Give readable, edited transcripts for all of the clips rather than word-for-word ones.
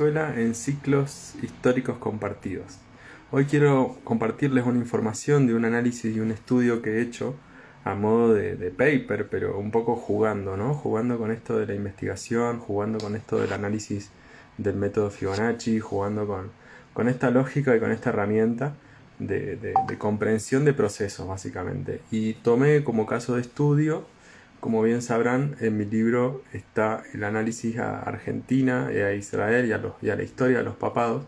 Venezuela en ciclos históricos compartidos. Hoy quiero compartirles una información de un análisis y un estudio que he hecho a modo de paper, pero un poco jugando, ¿no? Jugando con esto de la investigación, jugando con esto del análisis del método Fibonacci, jugando con esta lógica y con esta herramienta de comprensión de procesos, básicamente. Y tomé como caso de estudio, como bien sabrán, en mi libro está el análisis a Argentina, a Israel y a la historia de los papados.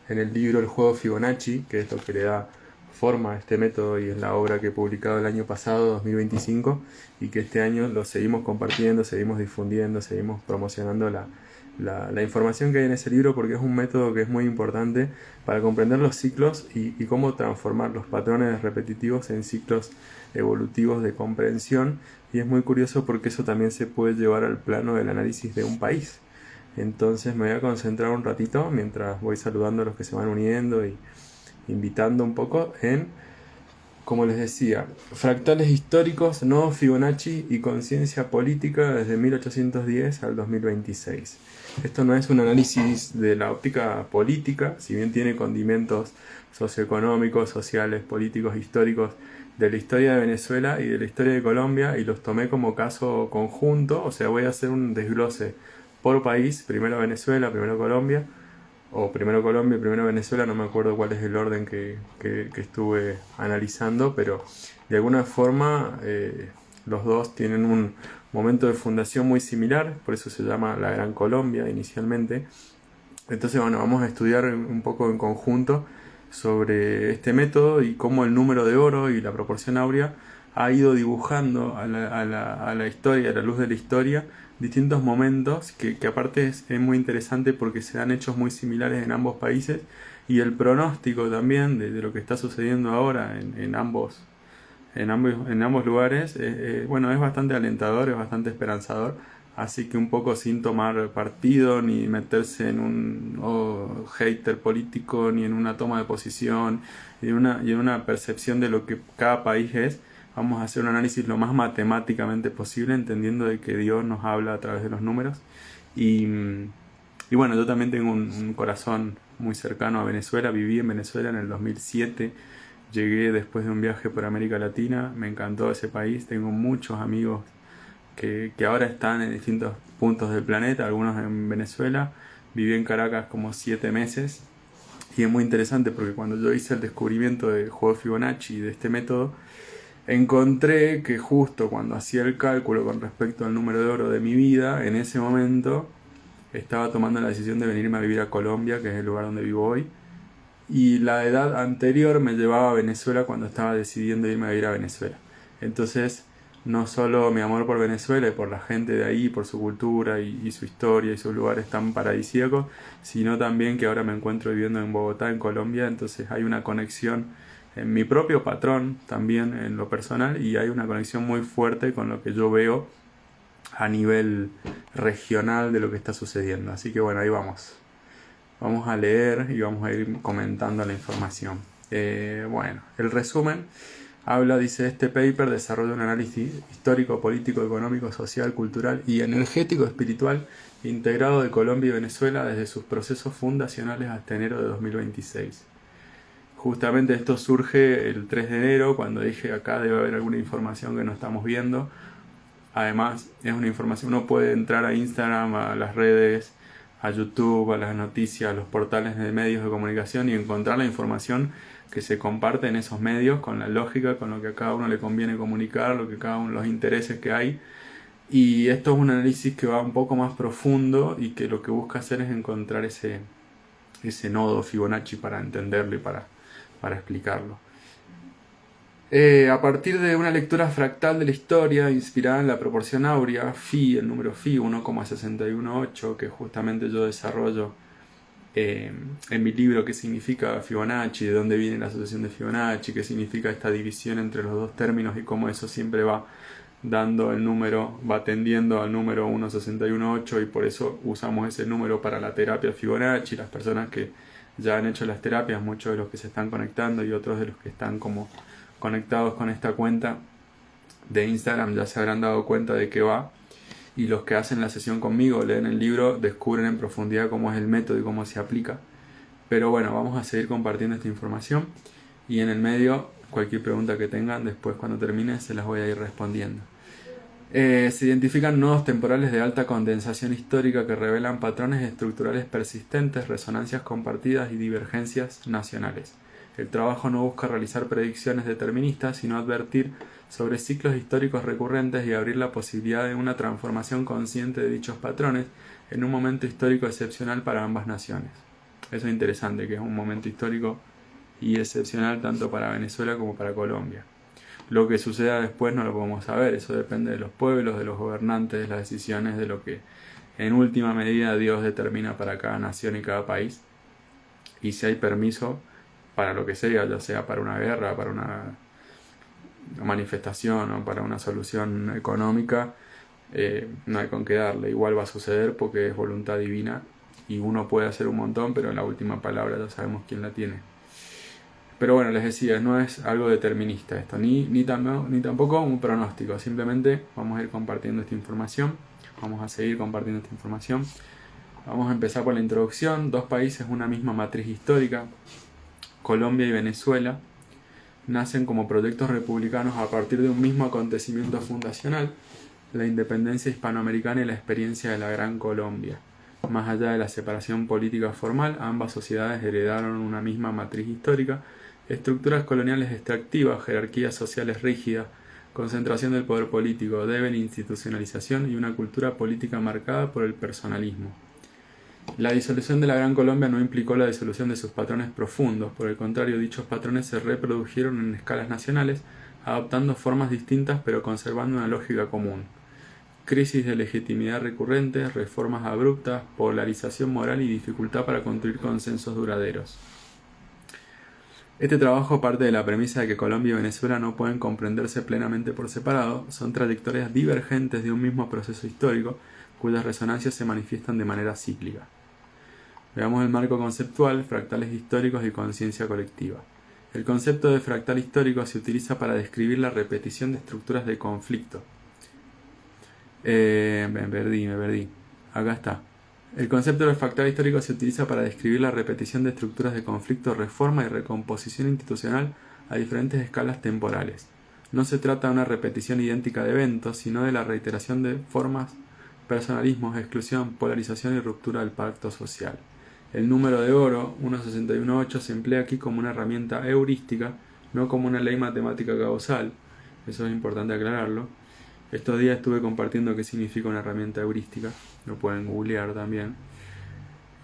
En el libro El juego Fibonacci, que es lo que le da forma a este método y es la obra que he publicado el año pasado, 2025, y que este año lo seguimos compartiendo, seguimos difundiendo, seguimos promocionando la información que hay en ese libro, porque es un método que es muy importante para comprender los ciclos y cómo transformar los patrones repetitivos en ciclos evolutivos de comprensión. Y es muy curioso porque eso también se puede llevar al plano del análisis de un país. Entonces me voy a concentrar un ratito mientras voy saludando a los que se van uniendo y invitando un poco en, como les decía, fractales históricos, nodo Fibonacci y conciencia política desde 1810 al 2026. Esto no es un análisis de la óptica política, si bien tiene condimentos socioeconómicos, sociales, políticos, históricos de la historia de Venezuela y de la historia de Colombia, y los tomé como caso conjunto, o sea, voy a hacer un desglose por país, primero Venezuela, primero Colombia, o primero Colombia, primero Venezuela, no me acuerdo cuál es el orden que estuve analizando, pero de alguna forma los dos tienen un momento de fundación muy similar, por eso se llama la Gran Colombia inicialmente. Entonces, bueno, vamos a estudiar un poco en conjunto sobre este método y cómo el número de oro y la proporción áurea ha ido dibujando a la historia, a la luz de la historia, distintos momentos que aparte es muy interesante porque se dan hechos muy similares en ambos países, y el pronóstico también de lo que está sucediendo ahora en ambos lugares, bueno, es bastante alentador, es bastante esperanzador. Así que un poco sin tomar partido, ni meterse en un hater político, ni en una toma de posición, y en una percepción de lo que cada país es, vamos a hacer un análisis lo más matemáticamente posible, entendiendo de que Dios nos habla a través de los números. Y, y bueno, yo también tengo un corazón muy cercano a Venezuela, viví en Venezuela en el 2007, llegué después de un viaje por América Latina, me encantó ese país, tengo muchos amigos que ahora están en distintos puntos del planeta, algunos en Venezuela. Viví en Caracas como 7 meses y es muy interesante porque cuando yo hice el descubrimiento del juego Fibonacci y de este método, encontré que justo cuando hacía el cálculo con respecto al número de oro de mi vida, en ese momento estaba tomando la decisión de venirme a vivir a Colombia, que es el lugar donde vivo hoy, y la edad anterior me llevaba a Venezuela cuando estaba decidiendo irme a vivir a Venezuela. Entonces, no solo mi amor por Venezuela y por la gente de ahí, por su cultura y su historia y sus lugares tan paradisíacos, sino también que ahora me encuentro viviendo en Bogotá, en Colombia. Entonces hay una conexión en mi propio patrón también en lo personal, y hay una conexión muy fuerte con lo que yo veo a nivel regional de lo que está sucediendo. Así que bueno, ahí vamos. Vamos a leer y vamos a ir comentando la información. Bueno, el resumen dice, este paper desarrolla un análisis histórico, político, económico, social, cultural y energético espiritual integrado de Colombia y Venezuela desde sus procesos fundacionales hasta enero de 2026. Justamente esto surge el 3 de enero, cuando dije acá debe haber alguna información que no estamos viendo. Además, es una información, uno puede entrar a Instagram, a las redes, a YouTube, a las noticias, a los portales de medios de comunicación y encontrar la información que se comparte en esos medios con la lógica, con lo que a cada uno le conviene comunicar, lo que cada uno, los intereses que hay. Y esto es un análisis que va un poco más profundo y que lo que busca hacer es encontrar ese nodo Fibonacci para entenderlo y para explicarlo. A partir de una lectura fractal de la historia inspirada en la proporción áurea, Phi, el número Phi 1,618, que justamente yo desarrollo en mi libro, qué significa Fibonacci, de dónde viene la asociación de Fibonacci, qué significa esta división entre los dos términos y cómo eso siempre va dando el número, va tendiendo al número 1,618, y por eso usamos ese número para la terapia Fibonacci. Las personas que ya han hecho las terapias, muchos de los que se están conectando y otros de los que están como conectados con esta cuenta de Instagram ya se habrán dado cuenta de qué va. y los que hacen la sesión conmigo, leen el libro, descubren en profundidad cómo es el método y cómo se aplica. Pero bueno, vamos a seguir compartiendo esta información y en el medio, cualquier pregunta que tengan, después cuando termine se las voy a ir respondiendo. Se identifican nodos temporales de alta condensación histórica que revelan patrones estructurales persistentes, resonancias compartidas y divergencias nacionales. El trabajo no busca realizar predicciones deterministas, sino advertir sobre ciclos históricos recurrentes y abrir la posibilidad de una transformación consciente de dichos patrones en un momento histórico excepcional para ambas naciones. Eso es interesante, que es un momento histórico y excepcional tanto para Venezuela como para Colombia. Lo que suceda después no lo podemos saber, eso depende de los pueblos, de los gobernantes, de las decisiones, de lo que en última medida Dios determina para cada nación y cada país. Y si hay permiso para lo que sea, ya sea para una guerra, para una manifestación o para una solución económica, no hay con qué darle. Igual va a suceder porque es voluntad divina y uno puede hacer un montón, pero la última palabra ya sabemos quién la tiene. Pero bueno, les decía, no es algo determinista esto, ni tampoco un pronóstico. Simplemente vamos a ir compartiendo esta información. Vamos a seguir compartiendo esta información. Vamos a empezar por la introducción. Dos países, una misma matriz histórica. Colombia y Venezuela nacen como proyectos republicanos a partir de un mismo acontecimiento fundacional, la independencia hispanoamericana y la experiencia de la Gran Colombia. Más allá de la separación política formal, ambas sociedades heredaron una misma matriz histórica, estructuras coloniales extractivas, jerarquías sociales rígidas, concentración del poder político, deben institucionalización y una cultura política marcada por el personalismo. La disolución de la Gran Colombia no implicó la disolución de sus patrones profundos, por el contrario, dichos patrones se reprodujeron en escalas nacionales, adoptando formas distintas pero conservando una lógica común. Crisis de legitimidad recurrentes, reformas abruptas, polarización moral y dificultad para construir consensos duraderos. Este trabajo parte de la premisa de que Colombia y Venezuela no pueden comprenderse plenamente por separado, son trayectorias divergentes de un mismo proceso histórico, cuyas resonancias se manifiestan de manera cíclica. Veamos el marco conceptual, fractales históricos y conciencia colectiva. El concepto de fractal histórico se utiliza para describir la repetición de estructuras de conflicto. Me perdí. Acá está. El concepto de fractal histórico se utiliza para describir la repetición de estructuras de conflicto, reforma y recomposición institucional a diferentes escalas temporales. No se trata de una repetición idéntica de eventos, sino de la reiteración de formas, personalismos, exclusión, polarización y ruptura del pacto social. El número de oro, 1618, se emplea aquí como una herramienta heurística, no como una ley matemática causal. Eso es importante aclararlo. Estos días estuve compartiendo qué significa una herramienta heurística, lo pueden googlear también.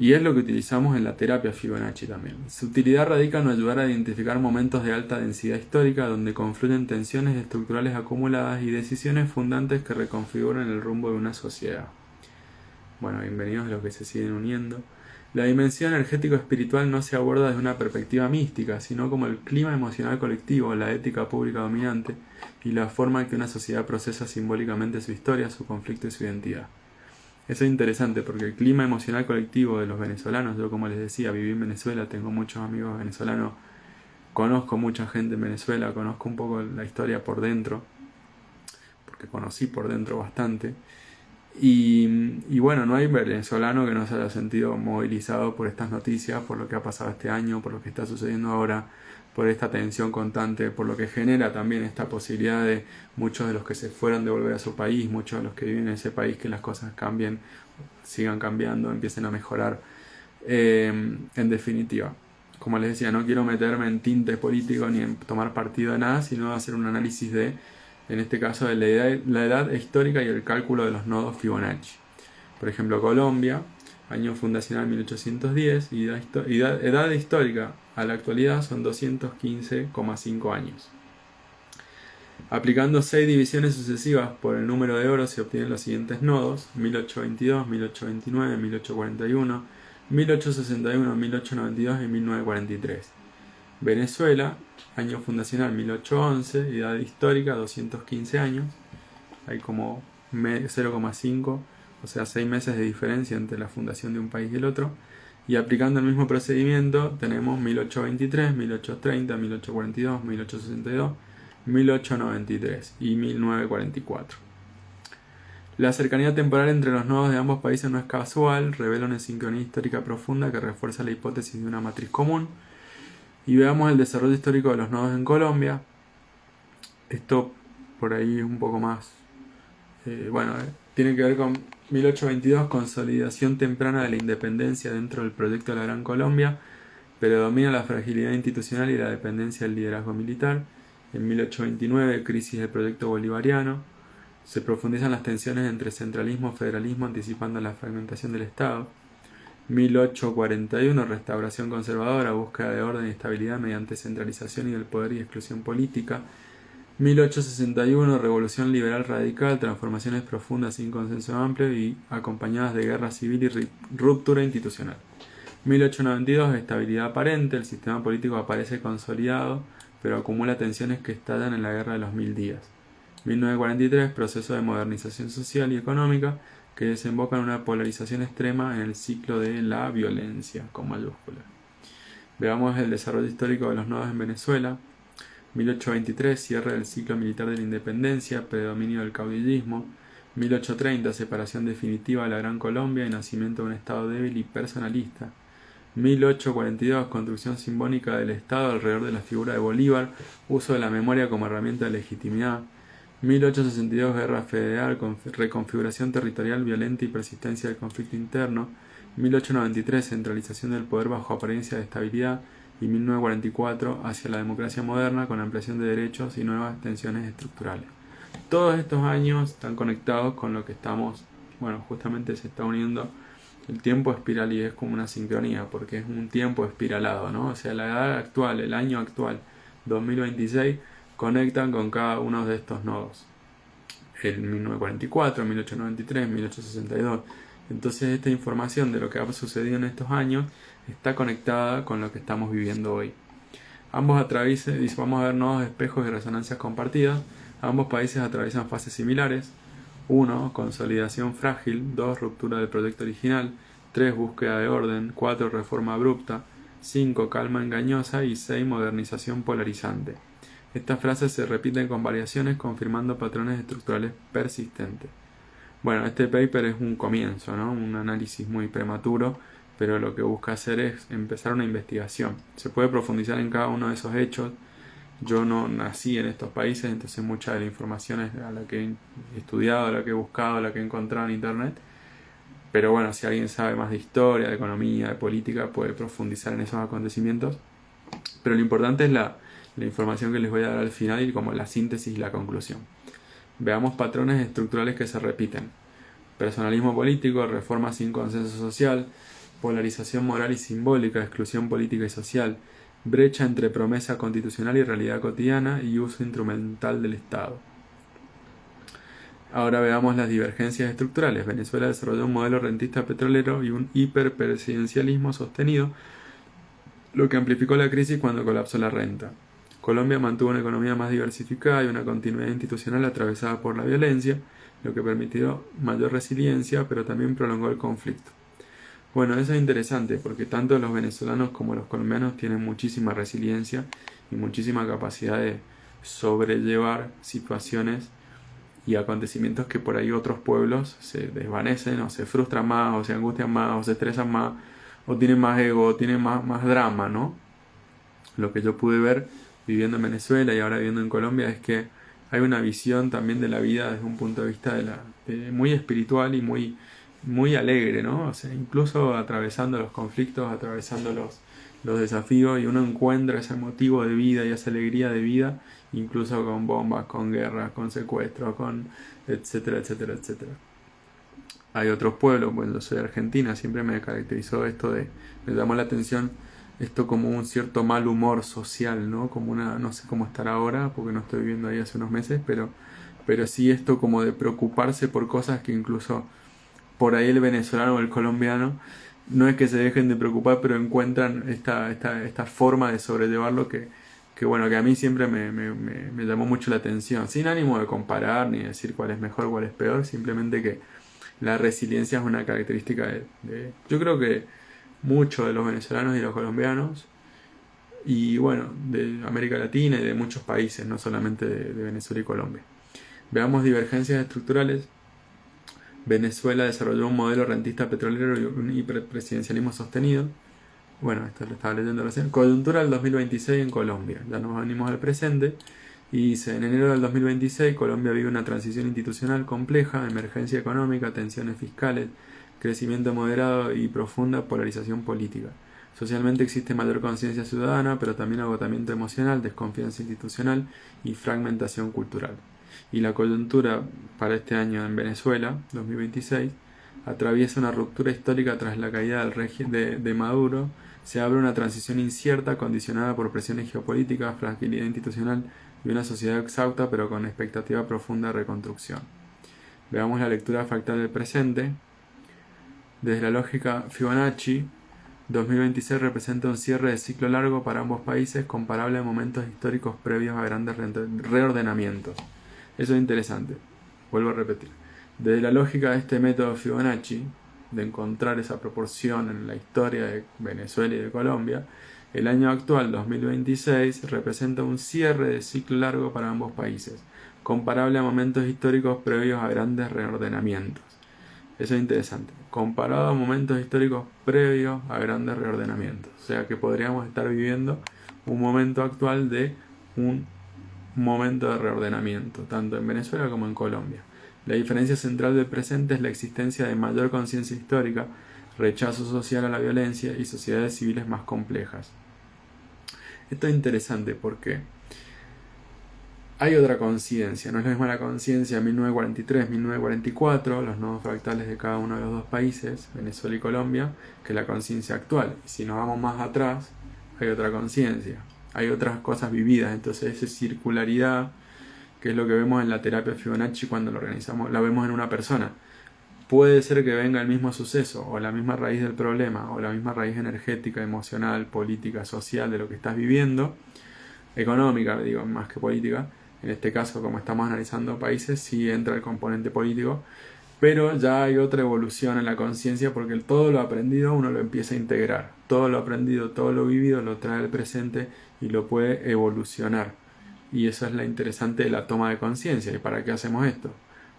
Y es lo que utilizamos en la terapia Fibonacci también. Su utilidad radica en ayudar a identificar momentos de alta densidad histórica donde confluyen tensiones estructurales acumuladas y decisiones fundantes que reconfiguran el rumbo de una sociedad. Bueno, bienvenidos a los que se siguen uniendo. La dimensión energético-espiritual no se aborda desde una perspectiva mística, sino como el clima emocional colectivo, la ética pública dominante y la forma en que una sociedad procesa simbólicamente su historia, su conflicto y su identidad. Eso es interesante porque el clima emocional colectivo de los venezolanos, yo como les decía, viví en Venezuela, tengo muchos amigos venezolanos, conozco mucha gente en Venezuela, conozco un poco la historia por dentro, porque conocí por dentro bastante. Y bueno, no hay venezolano que no se haya sentido movilizado por estas noticias, por lo que ha pasado este año, por lo que está sucediendo ahora, por esta tensión constante, por lo que genera también esta posibilidad de muchos de los que se fueron de volver a su país, muchos de los que viven en ese país, que las cosas cambien, sigan cambiando, empiecen a mejorar. En definitiva, como les decía, no quiero meterme en tintes políticos ni en tomar partido de nada, sino hacer un análisis de, en este caso, de la edad histórica y el cálculo de los nodos Fibonacci. Por ejemplo, Colombia, año fundacional 1810, y edad histórica a la actualidad son 215,5 años. Aplicando 6 divisiones sucesivas por el número de oro se obtienen los siguientes nodos: 1822, 1829, 1841, 1861, 1892 y 1943. Venezuela, año fundacional 1811, edad histórica 215 años, hay como 0,5, o sea 6 meses de diferencia entre la fundación de un país y el otro, y aplicando el mismo procedimiento tenemos 1823, 1830, 1842, 1862, 1893 y 1944. La cercanía temporal entre los nodos de ambos países no es casual, revela una sincronía histórica profunda que refuerza la hipótesis de una matriz común. Y veamos el desarrollo histórico de los nodos en Colombia. Esto por ahí es un poco más... tiene que ver con 1822, consolidación temprana de la independencia dentro del proyecto de la Gran Colombia. Predomina la fragilidad institucional y la dependencia del liderazgo militar. En 1829, crisis del proyecto bolivariano. Se profundizan las tensiones entre centralismo y federalismo, anticipando la fragmentación del Estado. 1841, restauración conservadora, búsqueda de orden y estabilidad mediante centralización y del poder y exclusión política. 1861, revolución liberal radical, transformaciones profundas sin consenso amplio y acompañadas de guerra civil y ruptura institucional. 1892, estabilidad aparente, el sistema político aparece consolidado, pero acumula tensiones que estallan en la Guerra de los 1000 días. 1943, proceso de modernización social y económica que desemboca en una polarización extrema en el ciclo de la violencia, con mayúsculas. Veamos el desarrollo histórico de los nodos en Venezuela. 1823, cierre del ciclo militar de la independencia, predominio del caudillismo. 1830, separación definitiva de la Gran Colombia y nacimiento de un Estado débil y personalista. 1842, construcción simbólica del Estado alrededor de la figura de Bolívar, uso de la memoria como herramienta de legitimidad. 1862, guerra federal, reconfiguración territorial violenta y persistencia del conflicto interno. 1893, centralización del poder bajo apariencia de estabilidad. Y 1944, hacia la democracia moderna con ampliación de derechos y nuevas tensiones estructurales. Todos estos años están conectados con lo que estamos, justamente se está uniendo el tiempo espiral y es como una sincronía, porque es un tiempo espiralado, ¿no? O sea, la edad actual, el año actual, 2026, conectan con cada uno de estos nodos. El 1944, 1893, 1862. Entonces esta información de lo que ha sucedido en estos años está conectada con lo que estamos viviendo hoy. Vamos a ver nodos, espejos y resonancias compartidas. Ambos países atraviesan fases similares. 1. Consolidación frágil. 2. Ruptura del proyecto original. 3. Búsqueda de orden. 4. Reforma abrupta. 5. Calma engañosa. Y 6. Modernización polarizante. Estas frases se repiten con variaciones, confirmando patrones estructurales persistentes. Bueno, este paper es un comienzo, ¿no? Un análisis muy prematuro, pero lo que busca hacer es empezar una investigación. Se puede profundizar en cada uno de esos hechos. Yo no nací en estos países, entonces mucha de la información es a la que he estudiado, a la que he buscado, a la que he encontrado en internet. Pero bueno, si alguien sabe más de historia, de economía, de política, puede profundizar en esos acontecimientos. Pero lo importante es la información que les voy a dar al final y como la síntesis y la conclusión. Veamos patrones estructurales que se repiten. Personalismo político, reforma sin consenso social, polarización moral y simbólica, exclusión política y social, brecha entre promesa constitucional y realidad cotidiana y uso instrumental del Estado. Ahora veamos las divergencias estructurales. Venezuela desarrolló un modelo rentista petrolero y un hiperpresidencialismo sostenido, lo que amplificó la crisis cuando colapsó la renta. Colombia mantuvo una economía más diversificada y una continuidad institucional atravesada por la violencia, lo que permitió mayor resiliencia, pero también prolongó el conflicto. Bueno, eso es interesante porque tanto los venezolanos como los colombianos tienen muchísima resiliencia y muchísima capacidad de sobrellevar situaciones y acontecimientos que por ahí otros pueblos se desvanecen o se frustran más o se angustian más o se estresan más o tienen más ego o tienen más drama, ¿no? Lo que yo pude ver viviendo en Venezuela y ahora viviendo en Colombia es que hay una visión también de la vida desde un punto de vista muy espiritual y muy alegre, ¿no? O sea, incluso atravesando los conflictos, atravesando los desafíos y uno encuentra ese motivo de vida y esa alegría de vida, incluso con bombas, con guerras, con secuestros, con etcétera, etcétera, etcétera. Hay otros pueblos, bueno, yo soy de Argentina, siempre me caracterizó me llamó la atención esto como un cierto mal humor social, ¿no? Como no sé cómo estará ahora, porque no estoy viviendo ahí hace unos meses, pero sí esto como de preocuparse por cosas que incluso por ahí el venezolano o el colombiano no es que se dejen de preocupar, pero encuentran esta forma de sobrellevarlo que a mí siempre me llamó mucho la atención, sin ánimo de comparar ni decir cuál es mejor, cuál es peor, simplemente que la resiliencia es una característica yo creo que muchos de los venezolanos y los colombianos y de América Latina y de muchos países, no solamente de Venezuela y Colombia. Veamos divergencias estructurales. Venezuela desarrolló un modelo rentista petrolero y un hiperpresidencialismo sostenido. Bueno, esto lo estaba leyendo recién. Coyuntura del 2026 en Colombia. Ya nos venimos al presente. Y dice, en enero del 2026 Colombia vive una transición institucional compleja, emergencia económica, tensiones fiscales, crecimiento moderado y profunda polarización política. Socialmente existe mayor conciencia ciudadana, pero también agotamiento emocional, desconfianza institucional y fragmentación cultural. Y la coyuntura para este año en Venezuela, 2026, atraviesa una ruptura histórica tras la caída del régimen de Maduro. Se abre una transición incierta, condicionada por presiones geopolíticas, fragilidad institucional y una sociedad exhausta pero con expectativa profunda de reconstrucción. Veamos la lectura fractal del presente. Desde la lógica Fibonacci, 2026 representa un cierre de ciclo largo para ambos países, comparable a momentos históricos previos a grandes reordenamientos. Eso es interesante. Vuelvo a repetir. Desde la lógica de este método Fibonacci, de encontrar esa proporción en la historia de Venezuela y de Colombia, el año actual, 2026, representa un cierre de ciclo largo para ambos países, comparable a momentos históricos previos a grandes reordenamientos. Eso es interesante. Comparado a momentos históricos previos a grandes reordenamientos. O sea que podríamos estar viviendo un momento actual de un momento de reordenamiento, tanto en Venezuela como en Colombia. La diferencia central del presente es la existencia de mayor conciencia histórica, rechazo social a la violencia y sociedades civiles más complejas. Esto es interesante porque hay otra conciencia, no es la misma la conciencia 1943-1944, los nodos fractales de cada uno de los dos países, Venezuela y Colombia, que la conciencia actual. Y si nos vamos más atrás, hay otra conciencia, hay otras cosas vividas. Entonces esa circularidad, que es lo que vemos en la terapia Fibonacci cuando lo organizamos, la vemos en una persona. Puede ser que venga el mismo suceso, o la misma raíz del problema, o la misma raíz energética, emocional, política, social de lo que estás viviendo, económica, digo, más que política. En este caso, como estamos analizando países, sí entra el componente político, pero ya hay otra evolución en la conciencia porque todo lo aprendido uno lo empieza a integrar. Todo lo aprendido, todo lo vivido lo trae al presente y lo puede evolucionar. Y eso es lo interesante de la toma de conciencia. ¿Y para qué hacemos esto?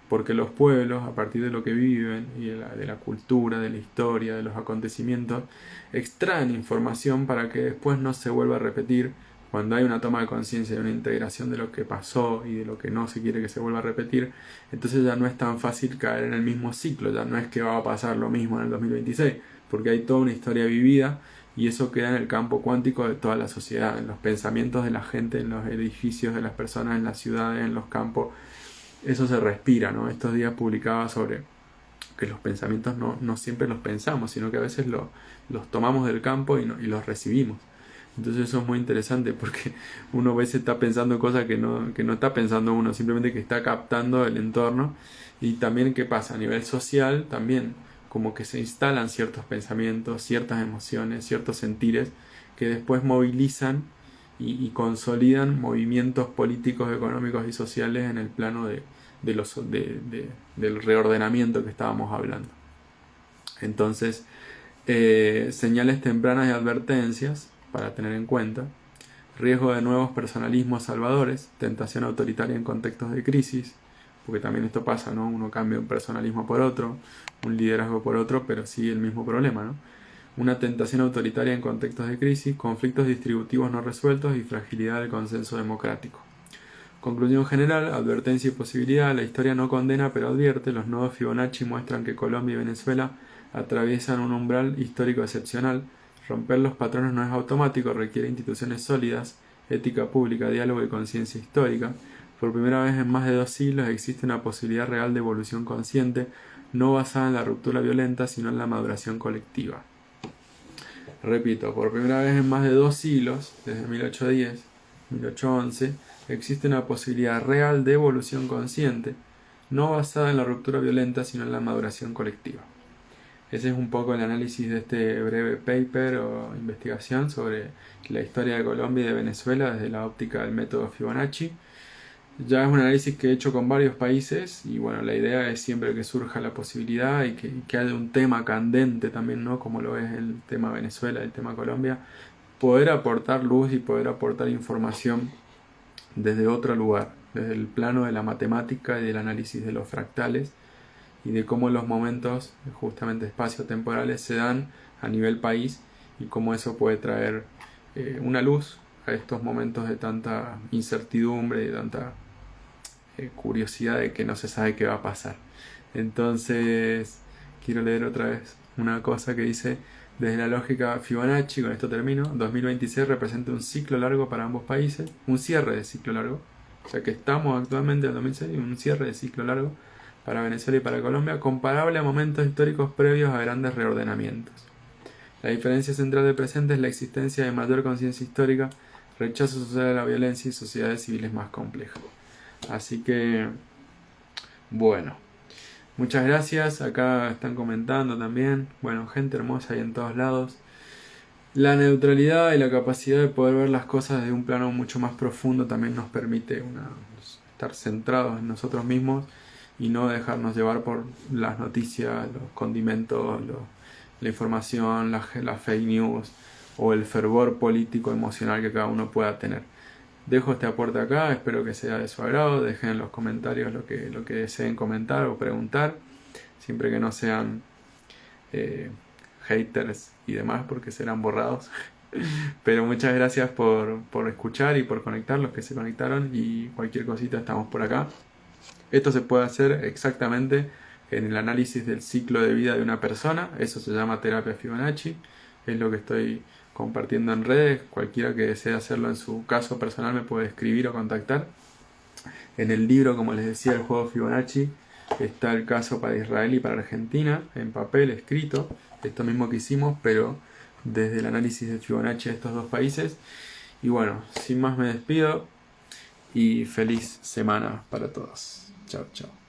Porque los pueblos, a partir de lo que viven y de la cultura, de la historia, de los acontecimientos, extraen información para que después no se vuelva a repetir. Cuando hay una toma de conciencia y una integración de lo que pasó y de lo que no se quiere que se vuelva a repetir, entonces ya no es tan fácil caer en el mismo ciclo, ya no es que va a pasar lo mismo en el 2026, porque hay toda una historia vivida y eso queda en el campo cuántico de toda la sociedad, en los pensamientos de la gente, en los edificios de las personas, en las ciudades, en los campos. Eso se respira, ¿no? Estos días publicaba sobre que los pensamientos no siempre los pensamos, sino que a veces los tomamos del campo y los recibimos. Entonces eso es muy interesante porque uno a veces está pensando cosas que no está pensando uno, simplemente que está captando el entorno. Y también qué pasa a nivel social, también como que se instalan ciertos pensamientos, ciertas emociones, ciertos sentires que después movilizan y consolidan movimientos políticos, económicos y sociales en el plano del reordenamiento que estábamos hablando. Entonces, señales tempranas y advertencias para tener en cuenta: riesgo de nuevos personalismos salvadores, tentación autoritaria en contextos de crisis, porque también esto pasa, ¿no? Uno cambia un personalismo por otro, un liderazgo por otro, pero sigue el mismo problema, ¿no? Una tentación autoritaria en contextos de crisis, conflictos distributivos no resueltos y fragilidad del consenso democrático. Conclusión general, advertencia y posibilidad. La historia no condena pero advierte. Los nodos Fibonacci muestran que Colombia y Venezuela atraviesan un umbral histórico excepcional. Romper los patrones no es automático, requiere instituciones sólidas, ética pública, diálogo y conciencia histórica. Por primera vez en más de 2 siglos existe una posibilidad real de evolución consciente, no basada en la ruptura violenta, sino en la maduración colectiva. Repito, por primera vez en más de 2 siglos, desde 1810, 1811, existe una posibilidad real de evolución consciente, no basada en la ruptura violenta, sino en la maduración colectiva. Ese es un poco el análisis de este breve paper o investigación sobre la historia de Colombia y de Venezuela desde la óptica del método Fibonacci. Ya es un análisis que he hecho con varios países y bueno, la idea es siempre que surja la posibilidad y que haya un tema candente también, ¿no? Como lo es el tema Venezuela, el tema Colombia, poder aportar luz y poder aportar información desde otro lugar, desde el plano de la matemática y del análisis de los fractales, y de cómo los momentos justamente espaciotemporales se dan a nivel país y cómo eso puede traer una luz a estos momentos de tanta incertidumbre y de tanta curiosidad de que no se sabe qué va a pasar. Entonces, quiero leer otra vez una cosa que dice: desde la lógica Fibonacci, con esto termino, 2026 representa un ciclo largo para ambos países, un cierre de ciclo largo, o sea que estamos actualmente en 2006, un cierre de ciclo largo para Venezuela y para Colombia, comparable a momentos históricos previos a grandes reordenamientos. La diferencia central del presente es la existencia de mayor conciencia histórica, rechazo social a la violencia y sociedades civiles más complejas. Así que, bueno, muchas gracias. Acá están comentando también. Bueno, gente hermosa ahí en todos lados. La neutralidad y la capacidad de poder ver las cosas de un plano mucho más profundo también nos permite estar centrados en nosotros mismos y no dejarnos llevar por las noticias, los condimentos, la información, las fake news o el fervor político emocional que cada uno pueda tener. Dejo este aporte acá, espero que sea de su agrado. Dejen en los comentarios lo que deseen comentar o preguntar, siempre que no sean haters y demás, porque serán borrados. Pero muchas gracias por escuchar y por conectar, los que se conectaron, y cualquier cosita estamos por acá. Esto se puede hacer exactamente en el análisis del ciclo de vida de una persona, eso se llama terapia Fibonacci, es lo que estoy compartiendo en redes. Cualquiera que desee hacerlo en su caso personal me puede escribir o contactar. En el libro, como les decía, el juego Fibonacci, está el caso para Israel y para Argentina, en papel, escrito, esto mismo que hicimos, pero desde el análisis de Fibonacci de estos dos países. Y bueno, sin más me despido y feliz semana para todos. Chao, chao.